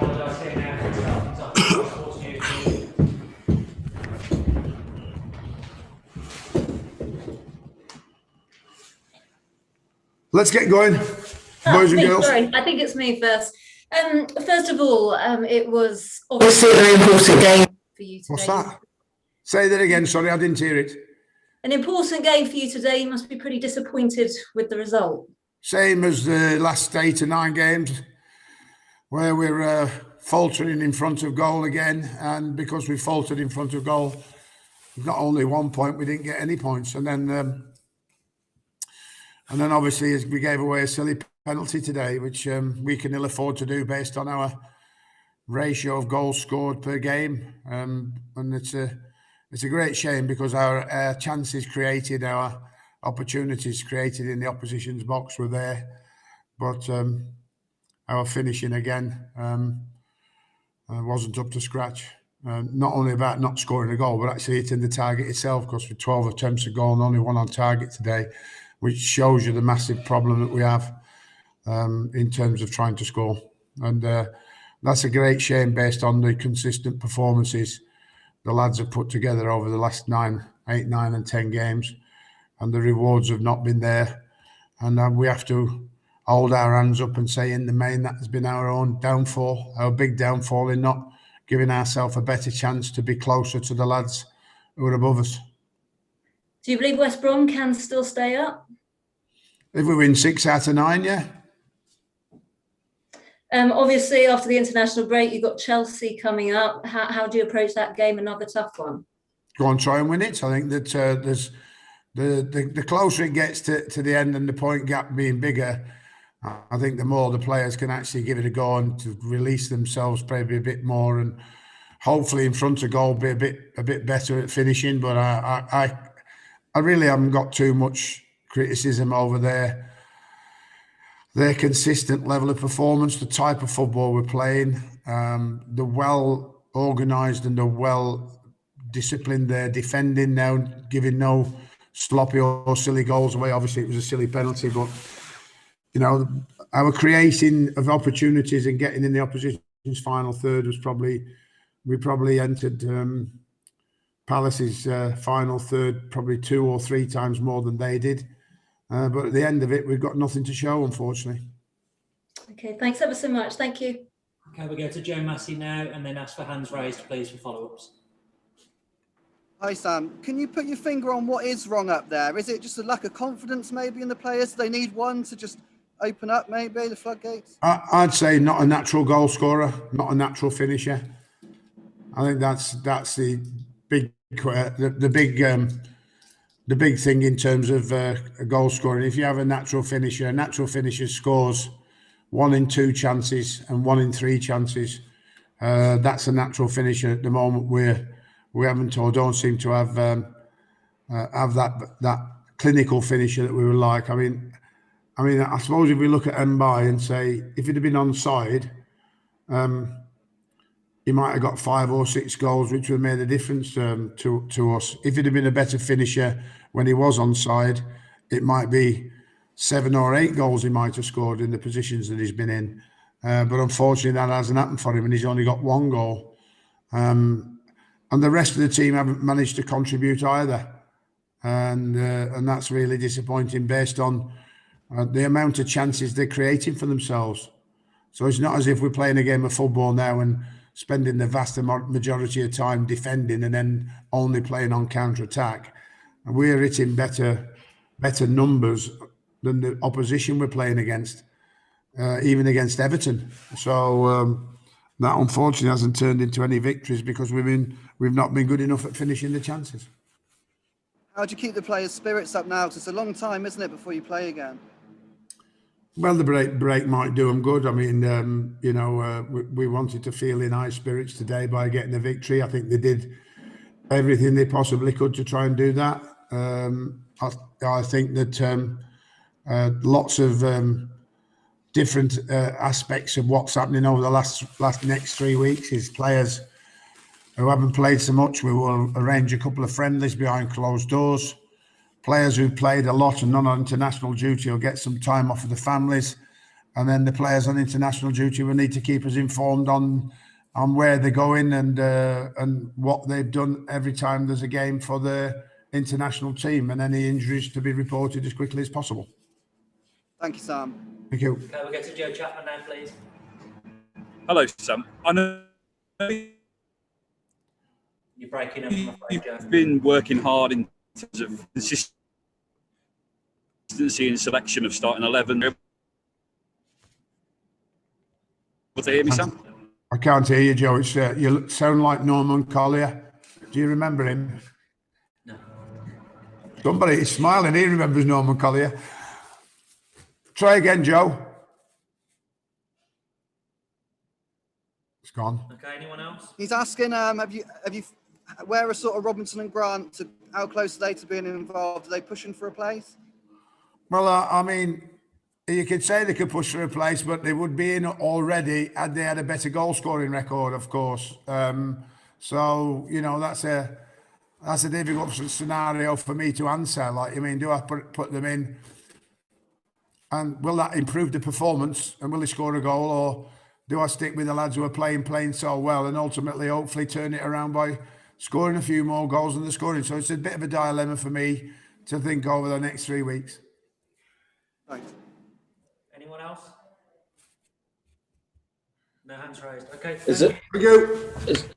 Allardyce here now to start things off with Sports News. Let's get going, boys and girls. Sorry, I think it's me first. First of all, it was obviously a very important game for you today. What's that? Say that again. Sorry, I didn't hear it. An important game for you today. You must be pretty disappointed with the result. Same as the last 8 or 9 games, where we're faltering in front of goal again. And because we faltered in front of goal, not only 1 point, we didn't get any points. And then obviously we gave away a silly penalty today, which we can ill afford to do based on our ratio of goals scored per game. And it's a great shame because our chances created, our opportunities created in the opposition's box were there, but our finishing again wasn't up to scratch. Not only about not scoring a goal, but actually hitting the target itself, because with 12 attempts at goal and only 1 on target today, which shows you the massive problem that we have in terms of trying to score. And that's a great shame based on the consistent performances the lads have put together over the last 8, 9 and 10 games, and the rewards have not been there. And we have to hold our hands up and say in the main that has been our own downfall, our big downfall in not giving ourselves a better chance to be closer to the lads who are above us. Do you believe West Brom can still stay up? If we win 6 out of 9, yeah. Obviously, after the international break, you've got Chelsea coming up. How do you approach that game? Another tough one. Go on, try and win it. I think that there's the closer it gets to the end and the point gap being bigger, I think the more the players can actually give it a go and to release themselves probably a bit more, and hopefully in front of goal be a bit better at finishing. But I really haven't got too much criticism over their consistent level of performance, the type of football we're playing, the well organised and the well disciplined they're defending now, giving no sloppy or silly goals away. Obviously it was a silly penalty, but you know, our creating of opportunities and getting in the opposition's final third was we probably entered Palace's final third probably 2 or 3 times more than they did. But at the end of it, we've got nothing to show, unfortunately. Okay, thanks ever so much. Thank you. Okay, we'll go to Joe Massey now and then ask for hands raised, please, for follow-ups. Hi, Sam. Can you put your finger on what is wrong up there? Is it just a lack of confidence maybe in the players? Do they need one to just open up maybe the floodgates? I'd say not a natural goal scorer, not a natural finisher. I think that's the big the big thing in terms of goal scoring. If you have a natural finisher scores 1 in 2 chances and 1 in 3 chances. That's a natural finisher. At the moment, we haven't or don't seem to have that clinical finisher that we would like. I mean, I suppose if we look at Mbai and say if it had been onside, he might have got 5 or 6 goals, which would have made a difference to us. If it had been a better finisher when he was onside, it might be 7 or 8 goals he might have scored in the positions that he's been in. But unfortunately, that hasn't happened for him, and he's only got 1 goal. And the rest of the team haven't managed to contribute either. And that's really disappointing based on the amount of chances they're creating for themselves. So it's not as if we're playing a game of football now and spending the vast majority of time defending and then only playing on counter-attack. And we're hitting better numbers than the opposition we're playing against, even against Everton. So that unfortunately hasn't turned into any victories because we've not been good enough at finishing the chances. How do you keep the players' spirits up now? Because it's a long time, isn't it, before you play again? Well, the break might do them good. I mean, we wanted to feel in high spirits today by getting a victory. I think they did everything they possibly could to try and do that. I think that lots of different aspects of what's happening over the last next 3 weeks is players who haven't played so much. We will arrange a couple of friendlies behind closed doors. Players who've played a lot and not on international duty will get some time off of the families. and then the players on international duty will need to keep us informed on where they're going and what they've done every time there's a game for the international team, and any injuries to be reported as quickly as possible. Thank you, Sam. Thank you. Okay, we'll get to Joe Chapman now, please. Hello, Sam. I know You're breaking up, I'm afraid, Joe. you've been working hard in terms of consistency and selection of starting 11. Able to hear me, Sam? I can't hear you, Joe. It's, you sound like Norman Collier. Do you remember him? No. Somebody is smiling. He remembers Norman Collier. Try again, Joe. It's gone. Okay, anyone else? He's asking, have you, where are sort of Robinson and Grant, how close are they to being involved? Are they pushing for a place? Well, I mean, you could say they could push for a place, but they would be in already had they had a better goal scoring record, of course. So, you know, that's a difficult scenario for me to answer. Like, I mean, do I put them in? And will that improve the performance? And will they score a goal? Or do I stick with the lads who are playing so well and ultimately, hopefully, turn it around by scoring a few more goals than they're scoring? So it's a bit of a dilemma for me to think over the next 3 weeks. Thanks. Anyone else? No hands raised. Okay. Is it? Thank you.